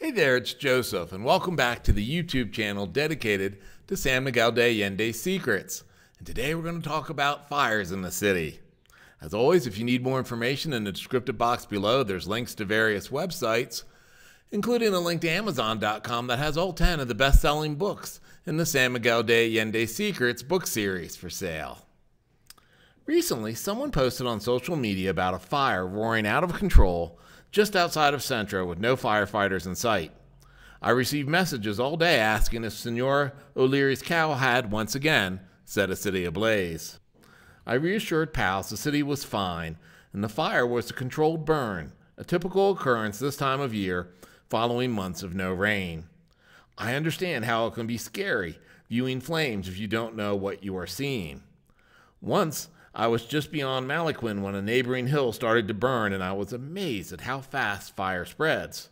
Hey there, it's Joseph, and welcome back to the YouTube channel dedicated to San Miguel de Allende's secrets. And today we're going to talk about fires in the city. As always, if you need more information, in the descriptive box below, there's links to various websites, including a link to Amazon.com that has all 10 of the best-selling books in the San Miguel de Allende Secrets book series for sale. Recently, someone posted on social media about a fire roaring out of control just outside of Centro with no firefighters in sight. I received messages all day asking if Senor O'Leary's cow had, once again, set a city ablaze. I reassured pals the city was fine, and the fire was a controlled burn, a typical occurrence this time of year following months of no rain. I understand how it can be scary viewing flames if you don't know what you are seeing. Once, I was just beyond Maliquin when a neighboring hill started to burn, and I was amazed at how fast fire spreads.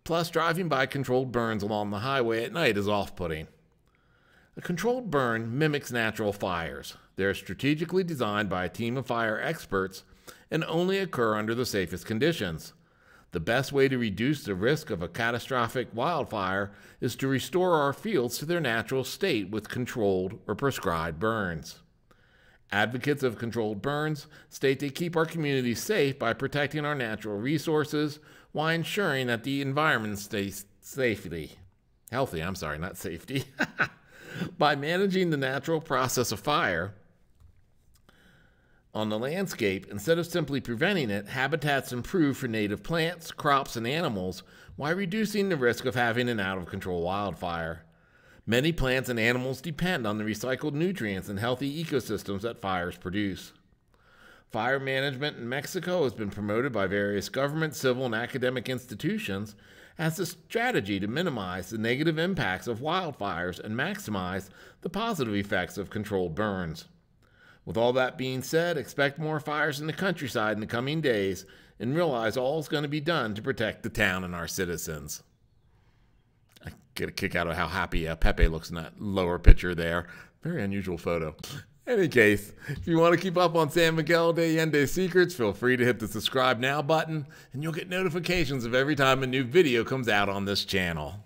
Plus, driving by controlled burns along the highway at night is off-putting. A controlled burn mimics natural fires. They are strategically designed by a team of fire experts and only occur under the safest conditions. The best way to reduce the risk of a catastrophic wildfire is to restore our fields to their natural state with controlled or prescribed burns. Advocates of controlled burns state they keep our communities safe by protecting our natural resources while ensuring that the environment stays healthy. By managing the natural process of fire on the landscape, instead of simply preventing it, habitats improve for native plants, crops, and animals while reducing the risk of having an out-of-control wildfire. Many plants and animals depend on the recycled nutrients and healthy ecosystems that fires produce. Fire management in Mexico has been promoted by various government, civil, and academic institutions as a strategy to minimize the negative impacts of wildfires and maximize the positive effects of controlled burns. With all that being said, expect more fires in the countryside in the coming days and realize all is going to be done to protect the town and our citizens. I get a kick out of how happy Pepe looks in that lower picture there. Very unusual photo. In any case, if you want to keep up on San Miguel de Allende's secrets, feel free to hit the subscribe now button, and you'll get notifications of every time a new video comes out on this channel.